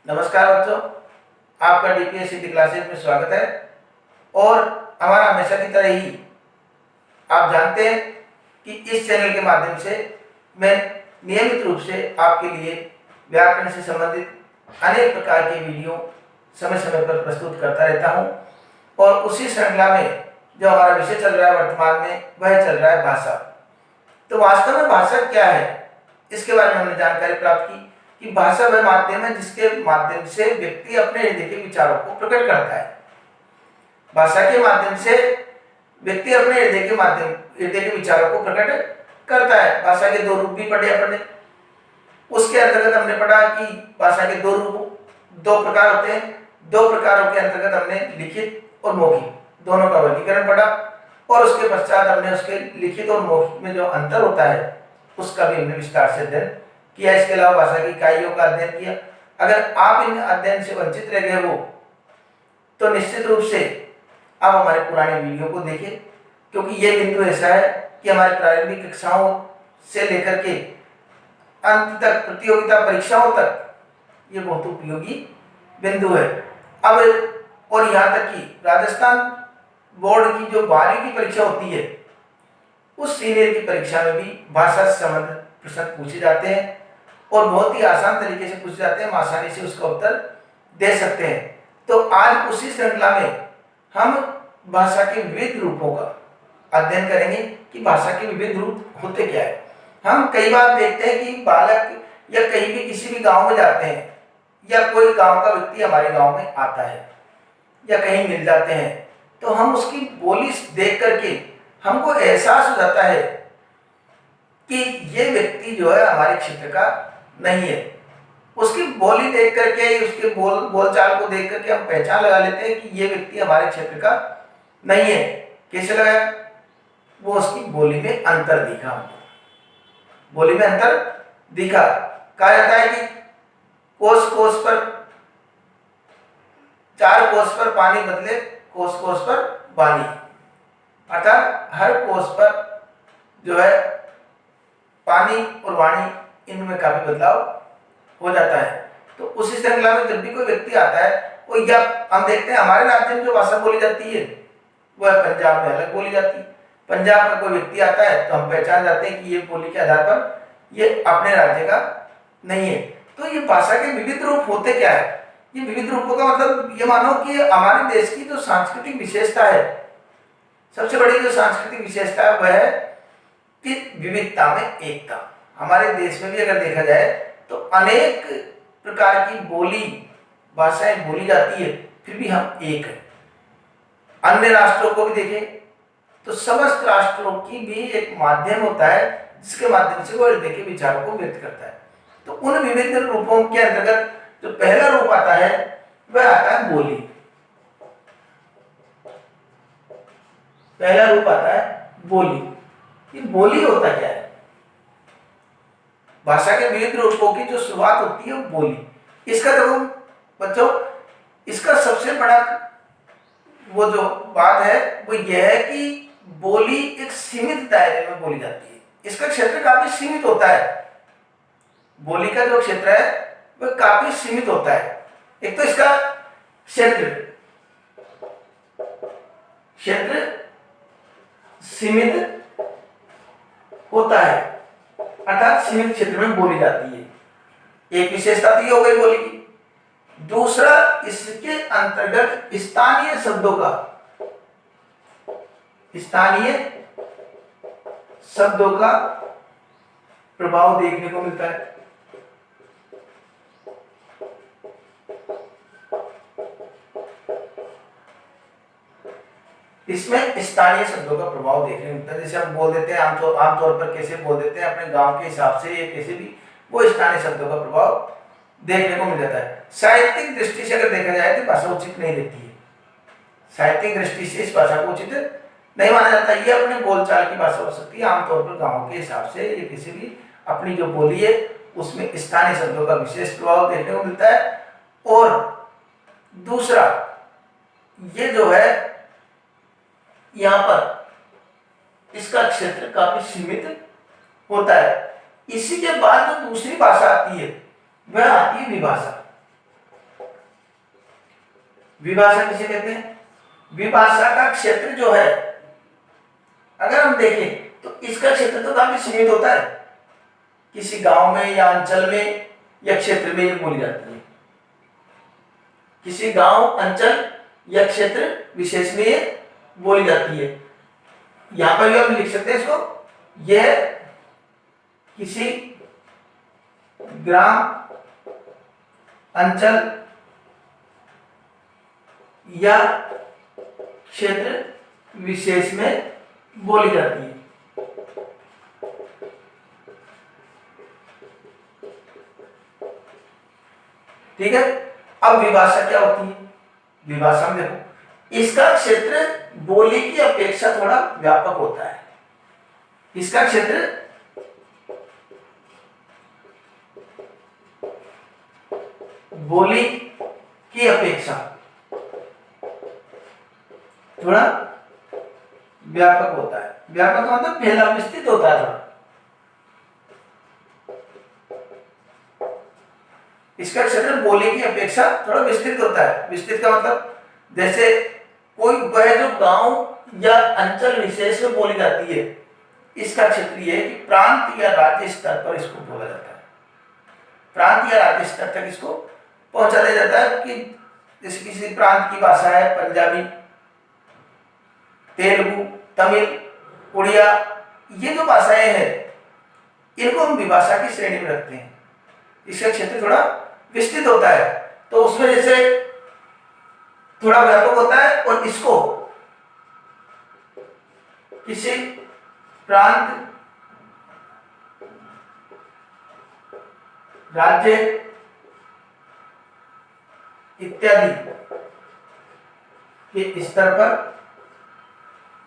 नमस्कार बच्चों, आपका डीपीएससी क्लासेज में स्वागत है। और हमारा हमेशा की तरह ही आप जानते हैं कि इस चैनल के माध्यम से मैं नियमित रूप से आपके लिए व्याकरण से संबंधित अनेक प्रकार के वीडियो समय समय पर प्रस्तुत करता रहता हूं। और उसी श्रृंखला में जो हमारा विषय चल रहा है वर्तमान में, वह चल रहा है भाषा। तो वास्तव में भाषा क्या है, इसके बारे में हमने जानकारी प्राप्त की कि भाषा वह माध्यम है जिसके माध्यम से व्यक्ति अपने हृदय के विचारों को प्रकट करता है। भाषा के माध्यम से व्यक्ति अपने हृदय के विचारों को प्रकट करता है। भाषा के दो रूप भी पढ़े अपने। उसके अंतर्गत हमने पढ़ा कि भाषा के दो प्रकार होते हैं। दो प्रकारों के अंतर्गत हमने लिखित और मौखिक दोनों का वर्गीकरण पढ़ा, और उसके पश्चात हमने उसके लिखित और मौखिक में जो अंतर होता है उसका भी हमने विस्तार से अध्ययन किया। इसके अलावा भाषा की इकाइयों का अध्ययन किया। अगर आप इन अध्ययन से वंचित रह गए हो तो निश्चित रूप से आप हमारे पुराने वीडियो को देखें, क्योंकि ये बिंदु ऐसा है कि हमारे प्रारंभिक कक्षाओं से लेकर के अंत तक, प्रतियोगिता परीक्षाओं तक ये बहुत उपयोगी बिंदु है। अब और यहाँ तक कि राजस्थान बोर्ड की जो 12वीं की परीक्षा होती है, उस सीनियर की परीक्षा में भी भाषा से संबंधित प्रश्न पूछे जाते हैं और बहुत ही आसान तरीके से पूछे जाते हैं। हम आसानी से उसका उत्तर दे सकते हैं। तो आज उसी श्रृंखला में हम भाषा के विविध रूपों का अध्ययन करेंगे कि भाषा के विविध रूप होते क्या है। हम कई बार देखते हैं कि बालक या कहीं भी किसी भी गांव में जाते हैं या कोई गांव का व्यक्ति हमारे गांव में आता है या कहीं मिल जाते हैं, तो हम उसकी बोली देख करके हमको एहसास हो जाता है कि ये व्यक्ति जो है हमारे क्षेत्र का नहीं है। उसकी बोली देख करके, उसके बोलचाल को देख करके हम पहचान लगा लेते हैं कि ये व्यक्ति हमारे क्षेत्र का नहीं है। कैसे लगाया? वो उसकी बोली में अंतर दिखा हमको। बोली में अंतर दिखा। कहा जाता है कि कोस कोस पर, 4 कोस पर पानी बदले कोस कोस पर वाणी, अर्थात हर कोस पर जो है पानी और वाणी इनमें काफी बदलाव हो जाता है। तो उसी श्रृंखला में जब भी कोई व्यक्ति आता है, वो या हम देखते हैं हमारे राज्य में जो भाषा बोली जाती है वह पंजाब में अलग बोली जाती है। पंजाब में कोई व्यक्ति आता है तो हम पहचान जाते हैं कि ये बोली के आधार पर ये अपने राज्य का नहीं है। तो ये भाषा के विविध रूप होते क्या है? ये विविध रूपों का मतलब ये मानो कि हमारे देश की जो सांस्कृतिक विशेषता है, सबसे बड़ी जो सांस्कृतिक विशेषता है वह है कि विविधता में एकता। हमारे देश में भी अगर देखा जाए तो अनेक प्रकार की बोली भाषाएं बोली जाती है, फिर भी हम एक हैं। अन्य राष्ट्रों को भी देखें तो समस्त राष्ट्रों की भी एक माध्यम होता है जिसके माध्यम से वो हृदय के विचारों को व्यक्त करता है। तो उन विविध रूपों के अंतर्गत जो पहला रूप आता है वह आता है बोली। पहला रूप आता है बोली। ये बोली होता क्या है? भाषा के विविध रूपों की जो शुरुआत होती है वो बोली। इसका देखो बच्चों, इसका सबसे बड़ा वो जो बात है वो यह है कि बोली एक सीमित दायरे में बोली जाती है। इसका क्षेत्र काफी सीमित होता है। बोली का जो क्षेत्र है वह काफी सीमित होता है। एक तो इसका क्षेत्र सीमित होता है, अर्थात सीमित क्षेत्र में बोली जाती है। एक विशेषता तो ये हो गई बोली की। दूसरा, इसके अंतर्गत स्थानीय शब्दों का प्रभाव देखने को मिलता है। इसमें स्थानीय शब्दों का प्रभाव देखने को मिलता है। जैसे हम बोल देते हैं आमतौर पर कैसे बोल देते हैं अपने गांव के हिसाब से, या कैसे भी, वो स्थानीय शब्दों का प्रभाव देखने को मिल जाता है। साहित्यिक दृष्टि से अगर देखा जाए तो भाषा उचित नहीं रहती है। साहित्यिक दृष्टि से इस भाषा को उचित नहीं माना जाता। ये अपने बोलचाल की भाषा हो सकती है, आमतौर पर गाँव के हिसाब से या किसी भी अपनी जो बोली है उसमें स्थानीय शब्दों का विशेष प्रभाव देखने को मिलता है। और दूसरा, ये जो है यहाँ पर इसका क्षेत्र काफी सीमित होता है। इसी के बाद जो दूसरी भाषा आती है वह आती है विभाषा। विभाषा किसे कहते हैं? विभाषा का क्षेत्र जो है, अगर हम देखें तो इसका क्षेत्र तो काफी सीमित होता है, किसी गांव में या अंचल में या क्षेत्र में ये बोली जाती है, किसी गांव, अंचल या क्षेत्र विशेष में ये बोली जाती है। यहां पर भी हम लिख सकते हैं इसको, यह किसी ग्राम, अंचल या क्षेत्र विशेष में बोली जाती है। ठीक है। अब विभाषा क्या होती है? विभाषा में देखो, इसका क्षेत्र बोली की अपेक्षा थोड़ा व्यापक होता है। इसका क्षेत्र बोली की अपेक्षा थोड़ा व्यापक होता है। व्यापक मतलब फैला, विस्तृत होता है थोड़ा। इसका क्षेत्र बोली की अपेक्षा थोड़ा विस्तृत होता है। विस्तृत का मतलब जैसे कोई वह जो गांव या अंचल विशेष में बोली जाती है, इसका क्षेत्र यह है कि प्रांत या राज्य स्तर पर इसको बोला जाता है। प्रांत या राज्य स्तर तक इसको पहुंचा दिया जाता है कि जैसे किसी प्रांत की भाषा है पंजाबी, तेलुगु, तमिल, उड़िया, ये जो भाषाएं हैं इनको हम विभाषा की श्रेणी में रखते हैं। इसका क्षेत्र थोड़ा विस्तृत होता है, तो उसमें जैसे थोड़ा व्यापक होता है, और इसको किसी प्रांत, राज्य इत्यादि के स्तर पर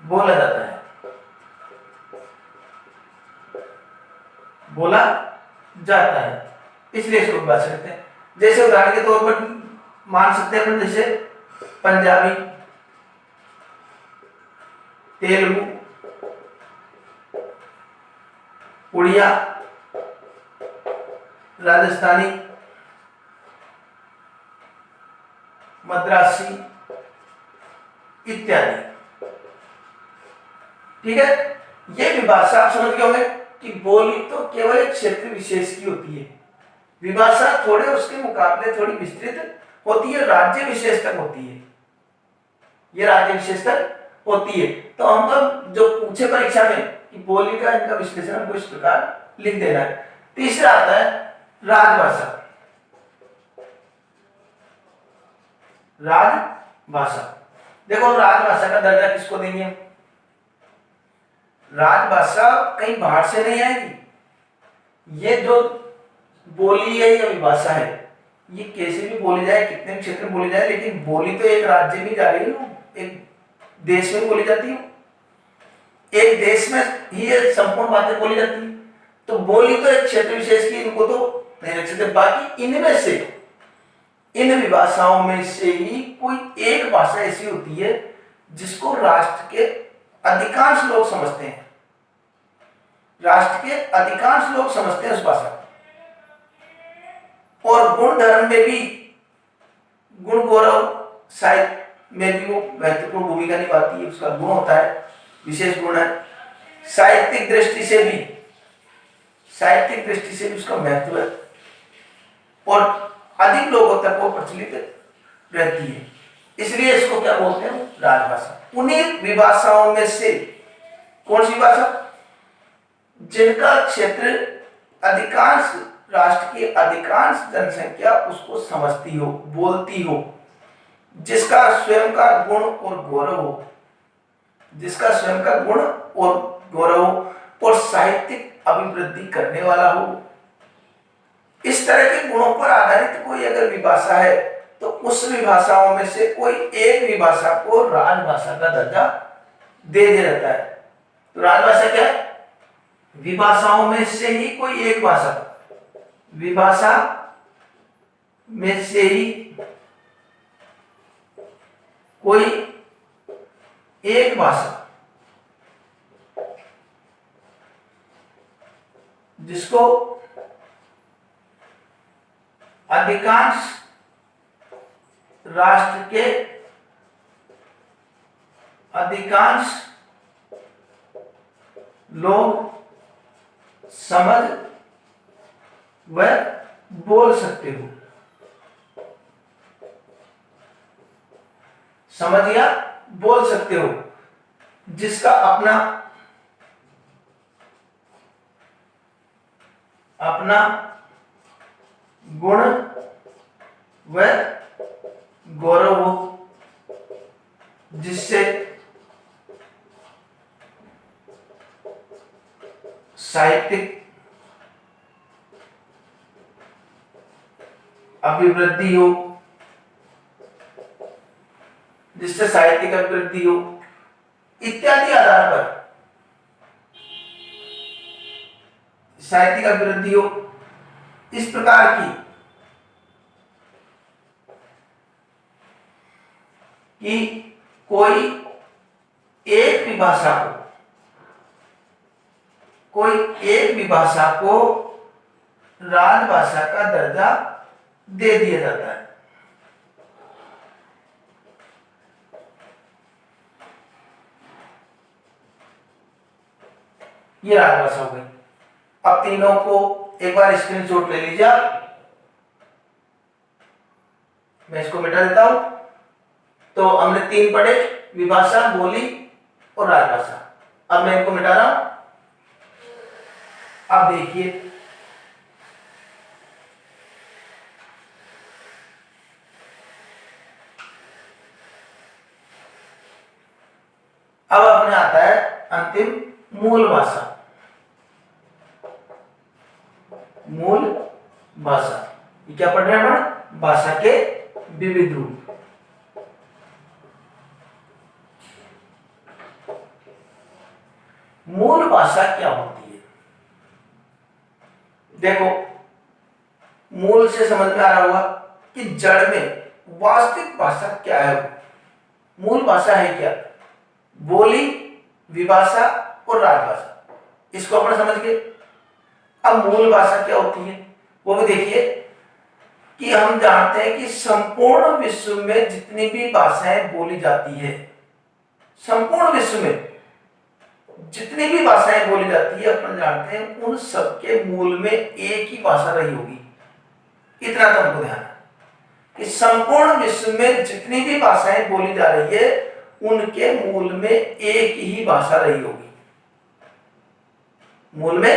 बोला जाता है, बोला जाता है, इसलिए इसको विभाषा कहते हैं। जैसे उदाहरण के तौर पर मान सकते हैं अपन, जैसे पंजाबी, तेलुगु, उड़िया, राजस्थानी, मद्रासी इत्यादि। ठीक है। ये विभाषा आप समझ गए होंगे कि बोली तो केवल एक क्षेत्र विशेष की होती है, विभाषा थोड़े उसके मुकाबले थोड़ी विस्तृत होती है, राज्य विशेष तक होती है। ये राज्य विशेष तक होती है। तो हम जो पूछे परीक्षा में कि बोली का इनका विश्लेषण हमको इस प्रकार लिख देना है। तीसरा आता है राजभाषा। राजभाषा, देखो राजभाषा का दर्जा किसको देंगे? राजभाषा कहीं बाहर से नहीं आएगी। ये जो बोली है या विभाषा है, ये कैसे भी बोली जाए, कितने भी क्षेत्र में बोली जाए, लेकिन बोली तो एक राज्य में जा रही है, एक देश में बोली जाती है, एक देश में ही ये संपूर्ण बातें बोली जाती है। तो बोली तो एक क्षेत्र विशेष की, इनको तो नहीं रख सकते। बाकी इनमें से, इन विभाषाओं में से ही कोई एक भाषा ऐसी होती है जिसको राष्ट्र के अधिकांश लोग समझते हैं। राष्ट्र के अधिकांश लोग समझते हैं उस भाषा को, और गुण धर्म में भी, गुण गौरव साहित्य में भी वो महत्वपूर्ण भूमिका निभाती है। उसका गुण होता है, विशेष गुण है। साहित्यिक दृष्टि से भी, साहित्यिक दृष्टि से भी उसका महत्व है, और अधिक लोगों तक वो प्रचलित रहती है, इसलिए इसको क्या बोलते हैं? राजभाषा। उन्हीं विभाषाओं में से कौन सी भाषा? जिनका क्षेत्र अधिकांश, राष्ट्र की अधिकांश जनसंख्या उसको समझती हो, बोलती हो, जिसका स्वयं का गुण और गौरव हो, जिसका स्वयं का गुण और गौरव हो, और साहित्यिक अभिवृद्धि करने वाला हो। इस तरह के गुणों पर आधारित कोई अगर विभाषा है तो उस विभाषाओं में से कोई एक विभाषा को राजभाषा का दर्जा दे दिया जाता है। तो राजभाषा क्या है? विभाषाओं में से ही कोई एक भाषा, विभाषा में से ही कोई एक भाषा जिसको अधिकांश राष्ट्र के अधिकांश लोग समझ व बोल सकते हो। समझ या बोल सकते हो, जिसका अपना गुण व गौरव हो, जिससे साहित्यिक अभिवृद्धि हो, इत्यादि आधार पर साहित्यिक अभिवृद्धि हो, इस प्रकार की कि कोई एक विभाषा को राजभाषा का दर्जा दे दिया जाता है। ये राजभाषा हो गई। अब तीनों को एक बार स्क्रीनशॉट ले लीजिए। मैं इसको मिटा देता हूं। तो हमने 3 पढ़े, विभाषा, बोली और राजभाषा। अब मैं इनको मिटा रहा हूं। अब देखिए, अब अपने आता है अंतिम मूल भाषा। मूल भाषा ये क्या पढ़ रहे हैं अपन? भाषा के विविध रूप। मूल भाषा क्या होती है? देखो, मूल से समझ में आ रहा होगा कि जड़ में वास्तविक भाषा क्या है। मूल भाषा है क्या? बोली, विभाषा और राजभाषा। इसको अपन समझ गए। अब मूल भाषा क्या होती है वो भी देखिए कि हम जानते हैं कि संपूर्ण विश्व में जितनी भी भाषाएं बोली जाती है, संपूर्ण विश्व में जितनी भी भाषाएं बोली जाती है, अपन जानते हैं उन सबके मूल में एक ही भाषा रही होगी। इतना तो हमको ध्यान है कि संपूर्ण विश्व में जितनी भी भाषाएं बोली जा रही है, उनके मूल में एक ही भाषा रही होगी। मूल में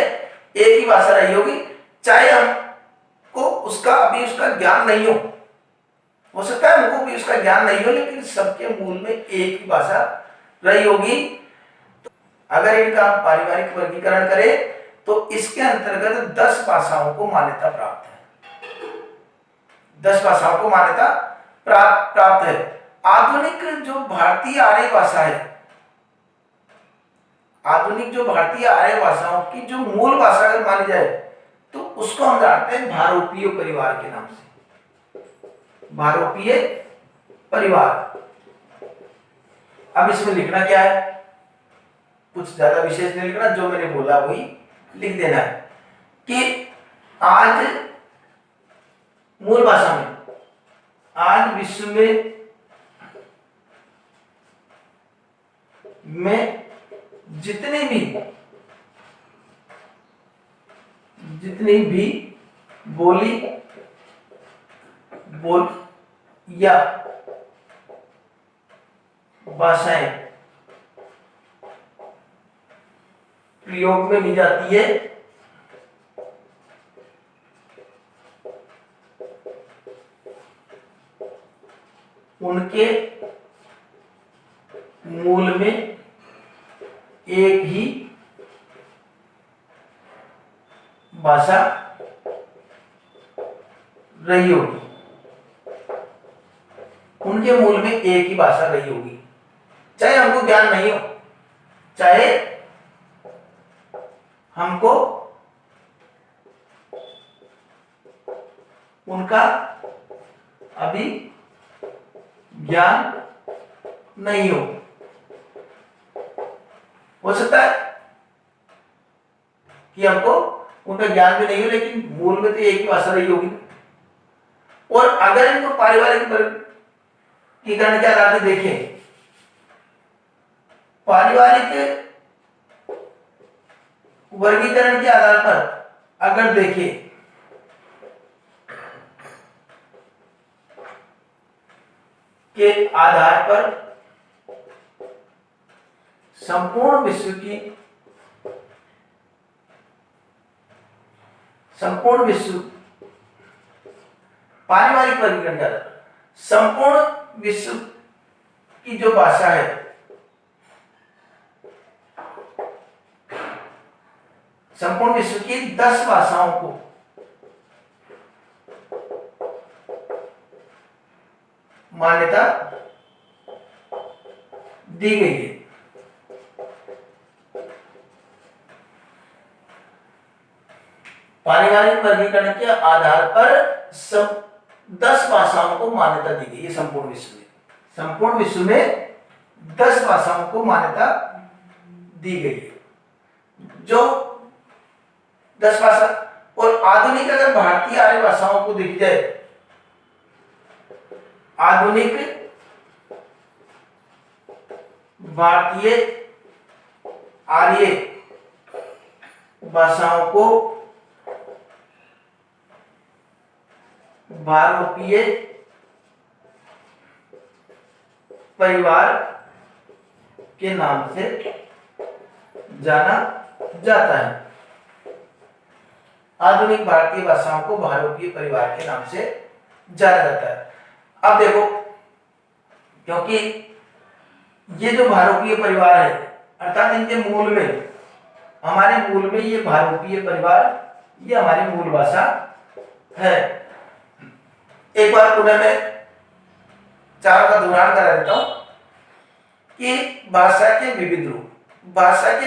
एक ही भाषा रही होगी, चाहे हमको उसका ज्ञान नहीं हो सकता है हमको भी उसका ज्ञान नहीं हो, लेकिन सबके मूल में एक ही भाषा रही होगी। तो अगर इनका पारिवारिक वर्गीकरण करें तो इसके अंतर्गत 10 भाषाओं को मान्यता प्राप्त है। 10 भाषाओं को मान्यता प्राप्त है। आधुनिक जो भारतीय आर्य भाषा है, आधुनिक जो भारतीय आर्य भाषाओं की जो मूल भाषा अगर मानी जाए तो उसको हम जानते हैं भारोपीय परिवार के नाम से। भारोपीय परिवार। अब इसमें लिखना क्या है? कुछ ज्यादा विशेष नहीं लिखना, जो मैंने बोला वही लिख देना है कि आज मूल भाषा में, आज विश्व में जितनी भी बोली या भाषाएं प्रयोग में ली जाती है, उनके मूल में एक ही भाषा रही होगी। उनके मूल में एक ही भाषा रही होगी, चाहे हमको ज्ञान नहीं हो, चाहे हमको उनका अभी ज्ञान नहीं हो सकता है कि हमको उनका ज्ञान भी नहीं हो, लेकिन मूल में तो एक ही भाषा रही होगी। और अगर इनको पारिवारिक वर्गीकरण के आधार पर देखें, पारिवारिक वर्गीकरण के आधार पर अगर देखें के आधार पर संपूर्ण विश्व पारिवारिक वर्गीकरण के आधार पर संपूर्ण विश्व की जो भाषा है संपूर्ण विश्व की 10 भाषाओं को मान्यता दी गई है। पारिवारिक वर्गीकरण के आधार पर सब 10 भाषाओं को मान्यता दी गई है। संपूर्ण विश्व में 10 भाषाओं को मान्यता दी गई है। जो 10 भाषा और आधुनिक अगर भारतीय आर्य भाषाओं को देखी जाए, आधुनिक भारतीय आर्य भाषाओं को भारोपीय परिवार के नाम से जाना जाता है। आधुनिक भारतीय भाषाओं को भारोपीय परिवार के नाम से जाना जाता है। अब देखो, क्योंकि ये जो भारोपीय परिवार है अर्थात इनके मूल में, हमारे मूल में ये भारोपीय परिवार ये हमारी मूल भाषा है। एक बार पुनः मैं चारों का दोहरान करा देता हूं कि भाषा के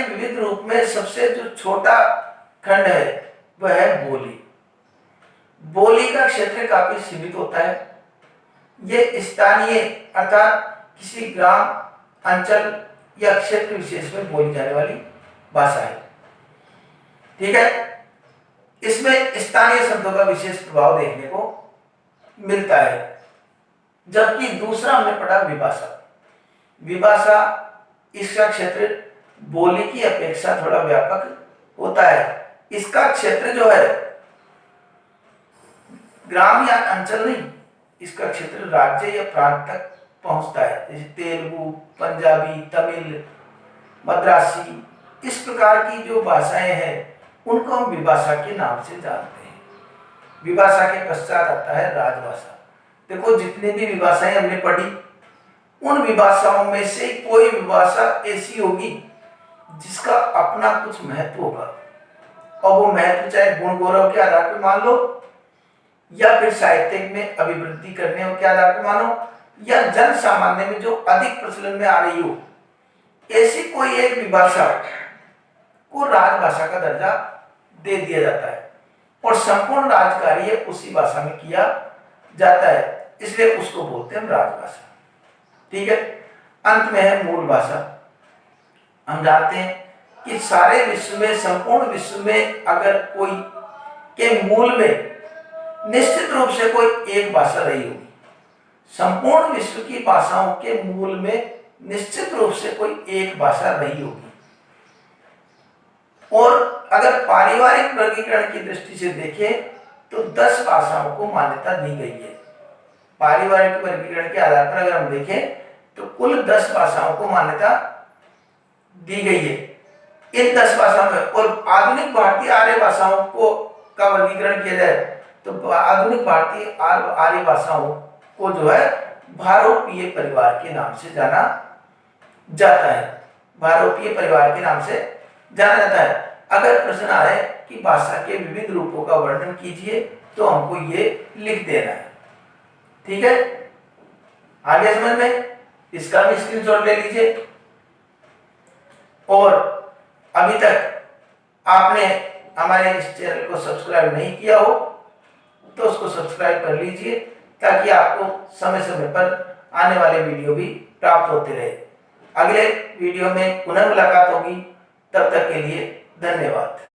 विविध रूप में सबसे जो छोटा खंड है वह है बोली। बोली का क्षेत्र काफी सीमित होता है। ये स्थानीय अर्थात किसी ग्राम, अंचल या क्षेत्र विशेष में बोली जाने वाली भाषा है। ठीक है, इसमें स्थानीय शब्दों का विशेष प्रभाव देखने को मिलता है। जबकि दूसरा हमने पढ़ा विभाषा, इसका क्षेत्र बोली की अपेक्षा थोड़ा व्यापक होता है। इसका क्षेत्र जो है ग्राम या अंचल नहीं, इसका क्षेत्र राज्य या प्रांत तक पहुंचता है। जैसे तेलुगु, पंजाबी, तमिल, मद्रासी, इस प्रकार की जो भाषाएं हैं उनको हम विभाषा के नाम से जानते हैं। विभाषा के पश्चात आता है राजभाषा। देखो, जितनी भी विभाषाएं हमने पढ़ी उन विभाषाओं में से कोई विभाषा ऐसी होगी जिसका अपना कुछ महत्व होगा, और वो महत्व चाहे गुण गौरव के आधार पर मान लो या फिर साहित्य में अभिवृद्धि करने के आधार पर मानो, या जन सामान्य में जो अधिक प्रचलन में आ रही हो, ऐसी कोई एक विभाषा को राजभाषा का दर्जा दे दिया जाता है और संपूर्ण राज कार्य उसी भाषा में किया जाता है, इसलिए उसको बोलते हैं राजभाषा। ठीक है, अंत में है मूल भाषा। हम जानते हैं कि सारे विश्व में, संपूर्ण विश्व में अगर कोई के मूल में निश्चित रूप से कोई एक भाषा रही होगी। संपूर्ण विश्व की भाषाओं के मूल में निश्चित रूप से कोई एक भाषा रही होगी। और अगर पारिवारिक वर्गीकरण की दृष्टि से देखें तो 10 भाषाओं को मान्यता दी गई है। पारिवारिक वर्गीकरण के आधार पर अगर हम देखें तो कुल 10 भाषाओं को मान्यता दी गई है। इन 10 भाषाओं में और आधुनिक भारतीय आर्य भाषाओं को का वर्गीकरण किया जाए तो आधुनिक भारतीय आर्य भाषाओं को जो है भारोपीय परिवार के नाम से जाना जाता है। भारोपीय परिवार के नाम से जाना जाता है। अगर प्रश्न आए कि भाषा के विविध रूपों का वर्णन कीजिए तो हमको ये लिख देना है। ठीक है, आगे समझ में, इसका भी स्क्रीनशॉट ले लीजिए। और अभी तक आपने हमारे इस चैनल को सब्सक्राइब नहीं किया हो तो उसको सब्सक्राइब कर लीजिए, ताकि आपको समय समय पर आने वाले वीडियो भी प्राप्त होते रहे। अगले वीडियो में पुनः मुलाकात होगी, तब तक के लिए धन्यवाद।